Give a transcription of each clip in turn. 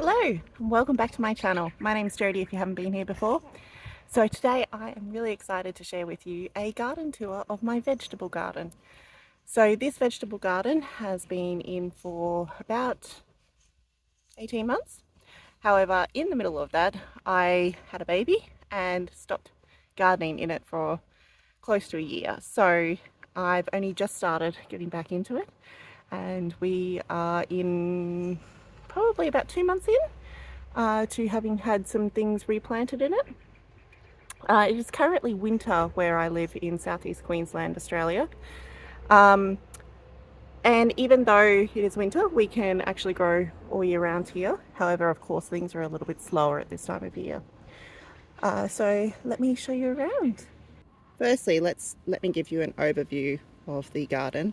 Hello and welcome back to my channel. My name's Jodie if you haven't been here before. So today I am really excited to share with you a garden tour of my vegetable garden. So this vegetable garden has been in for about 18 months. However, in the middle of that I had a baby and stopped gardening in it for close to a year. So I've only just started getting back into it and we are in probably about 2 months in to having had some things replanted in it. It is currently winter where I live in southeast Queensland, Australia. And even though it is winter, we can actually grow all year round here. However, of course, things are a little bit slower at this time of year. So let me show you around. Firstly, let me give you an overview of the garden.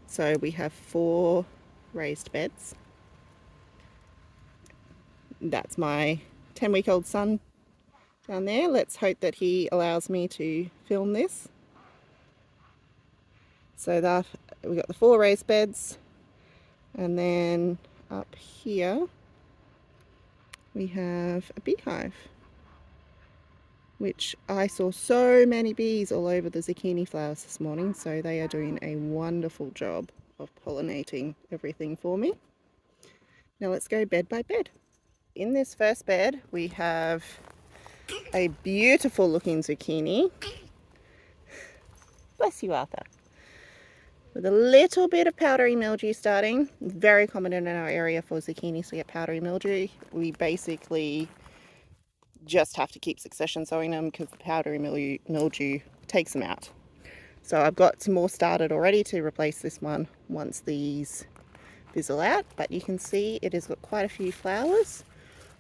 So we have 4 raised beds. That's my 10-week-old son down there. Let's hope that he allows me to film this. So that we've got the 4 raised beds, and then up here we have a beehive, which I saw so many bees all over the zucchini flowers this morning, so they are doing a wonderful job of pollinating everything for me. Now let's go bed by bed. In this first bed we have a beautiful looking zucchini. Bless you, Arthur. With a little bit of powdery mildew starting. It's very common in our area for zucchinis to get powdery mildew. We basically just have to keep succession sowing them because the powdery mildew takes them out. So I've got some more started already to replace this one once these fizzle out, but you can see it has got quite a few flowers.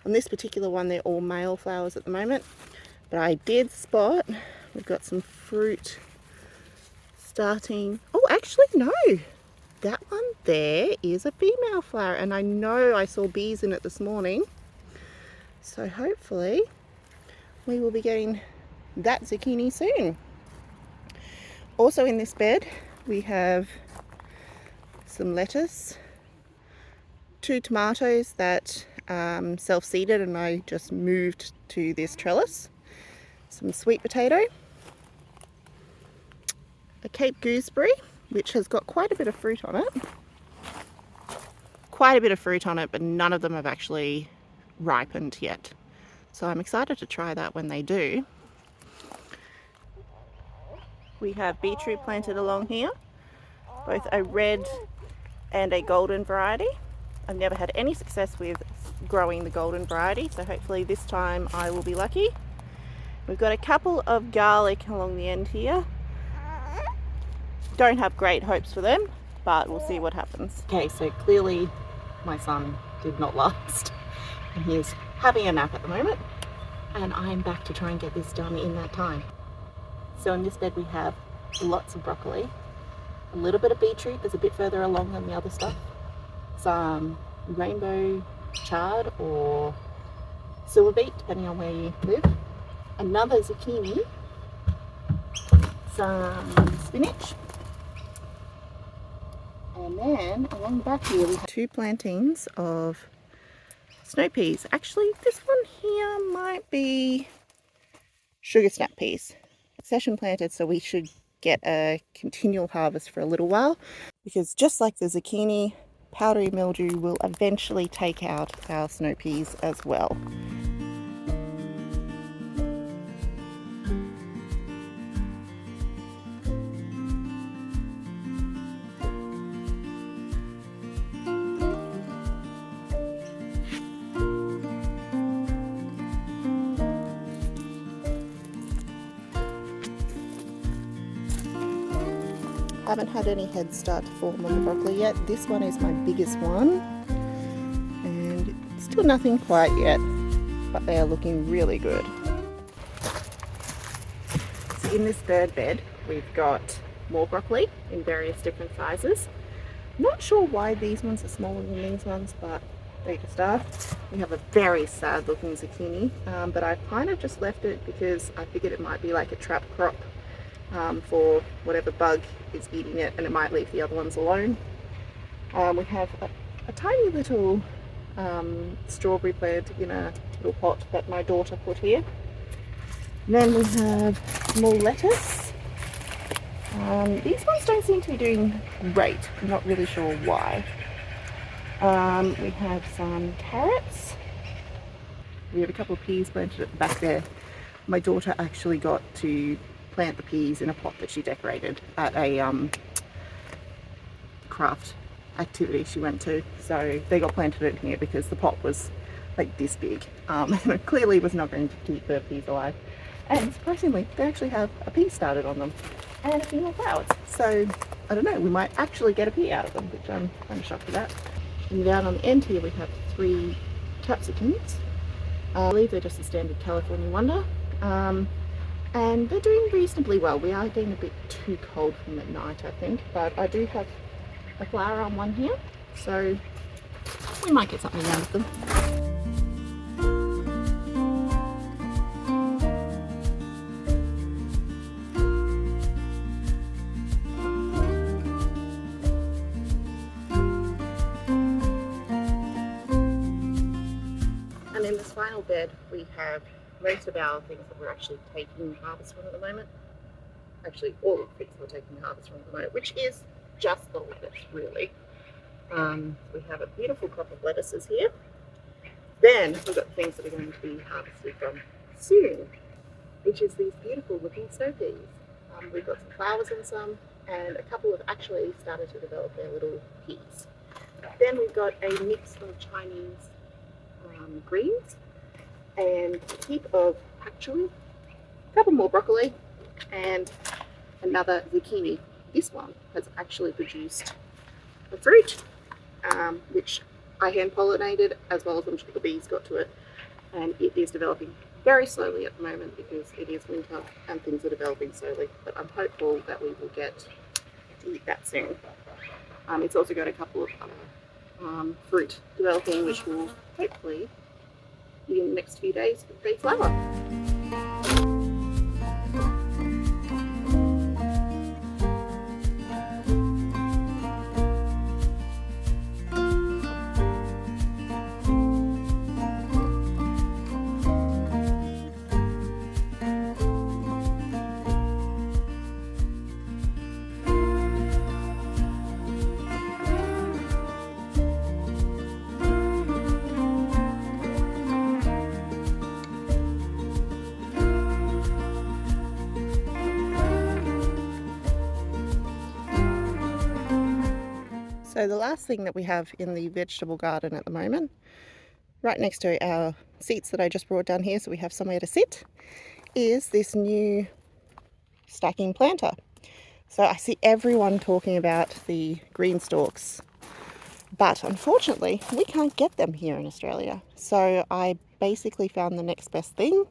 On this particular one they're all male flowers at the moment, but I did spot we've got some fruit starting. Oh, actually no, that one there is a female flower, and I know I saw bees in it this morning, so hopefully we will be getting that zucchini soon. Also in this bed we have some lettuce, 2 tomatoes that self-seeded and I just moved to this trellis, some sweet potato, a Cape gooseberry which has got quite a bit of fruit on it. But none of them have actually ripened yet. So I'm excited to try that when they do. We have beetroot planted along here, both a red and a golden variety. I've never had any success with growing the golden variety, so hopefully this time I will be lucky. We've got a couple of garlic along the end here. Don't have great hopes for them, but we'll see what happens. Okay, so clearly my son did not last and he is having a nap at the moment, and I'm back to try and get this done in that time. So in this bed we have lots of broccoli, a little bit of beetroot that's a bit further along than the other stuff, some rainbow chard or silver beet depending on where you live, another zucchini, some spinach, and then along the back here we have 2 plantings of snow peas. Actually this one here might be sugar snap peas. Session planted, so we should get a continual harvest for a little while, because just like the zucchini, powdery mildew will eventually take out our snow peas as well. Haven't had any head start to form on the broccoli yet. This one is my biggest one, and still nothing quite yet, but they are looking really good. So in this third bed we've got more broccoli in various different sizes. Not sure why these ones are smaller than these ones, but they just are. We have a very sad looking zucchini, but I kind of just left it because I figured it might be like a trap crop for whatever bug is eating it, and it might leave the other ones alone. We have a tiny little strawberry plant in a little pot that my daughter put here. Then we have more lettuce. These ones don't seem to be doing great. I'm not really sure why. We have some carrots. We have a couple of peas planted at the back there. My daughter actually got to plant the peas in a pot that she decorated at a craft activity she went to. So they got planted in here because the pot was like this big. And it clearly was not going to keep the peas alive. And surprisingly, they actually have a pea started on them and a few more flowers. So I don't know, we might actually get a pea out of them, which I'm kind of shocked about. And down on the end here we have 3 capsicums. I believe they're just a standard California Wonder. And they're doing reasonably well. We are getting a bit too cold from at night, I think, but I do have a flower on one here, so we might get something out of them. And in this final bed we have most of our things that we're actually taking harvest from at the moment. Actually, all of the things we're taking harvest from at the moment, which is just the lettuce, really. We have a beautiful crop of lettuces here. Then we've got the things that are going to be harvested from soon, which is these beautiful looking snow peas. We've got some flowers in some, and a couple have actually started to develop their little peas. Then we've got a mix of Chinese greens and a heap of pak choi, a couple more broccoli, and another zucchini. This one has actually produced a fruit, which I hand pollinated, as well as I'm sure the bees got to it, and it is developing very slowly at the moment because it is winter and things are developing slowly, but I'm hopeful that we will get to eat that soon. It's also got a couple of other fruit developing, which will hopefully in the next few days be flower. So the last thing that we have in the vegetable garden at the moment, right next to our seats that I just brought down here so we have somewhere to sit, is this new stacking planter. So I see everyone talking about the green stalks, but unfortunately we can't get them here in Australia. So I basically found the next best thing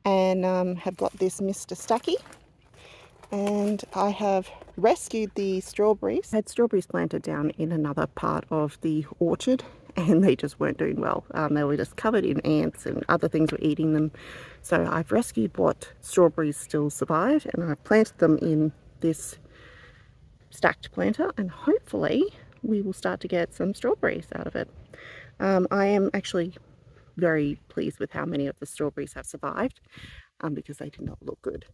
and have got this Mr. Stacky. And I have rescued the strawberries. I had strawberries planted down in another part of the orchard and they just weren't doing well. They were just covered in ants and other things were eating them. So I've rescued what strawberries still survived and I've planted them in this stacked planter and hopefully we will start to get some strawberries out of it. I am actually very pleased with how many of the strawberries have survived because they did not look good.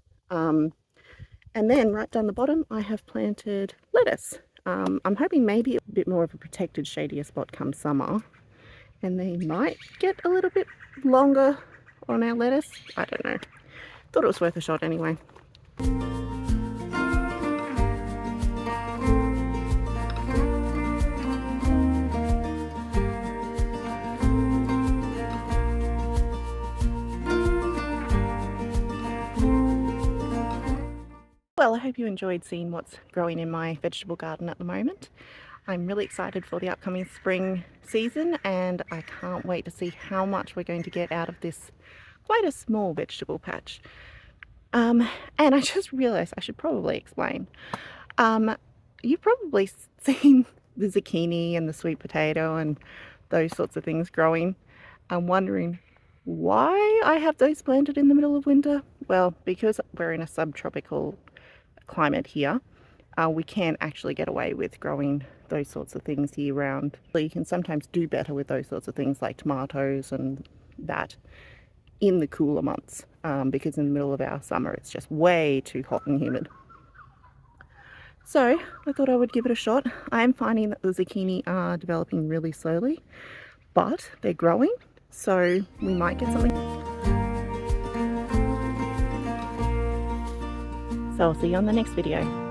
And then right down the bottom, I have planted lettuce. I'm hoping maybe a bit more of a protected, shadier spot come summer. And they might get a little bit longer on our lettuce. I don't know. Thought it was worth a shot anyway. Well, I hope you enjoyed seeing what's growing in my vegetable garden at the moment. I'm really excited for the upcoming spring season and I can't wait to see how much we're going to get out of this quite a small vegetable patch. And I just realised I should probably explain. You've probably seen the zucchini and the sweet potato and those sorts of things growing. I'm wondering why I have those planted in the middle of winter. Well, because we're in a subtropical climate here, we can actually get away with growing those sorts of things year round. You can sometimes do better with those sorts of things like tomatoes and that in the cooler months, because in the middle of our summer it's just way too hot and humid. So I thought I would give it a shot. I am finding that the zucchini are developing really slowly, but they're growing, so we might get something. So I'll see you on the next video.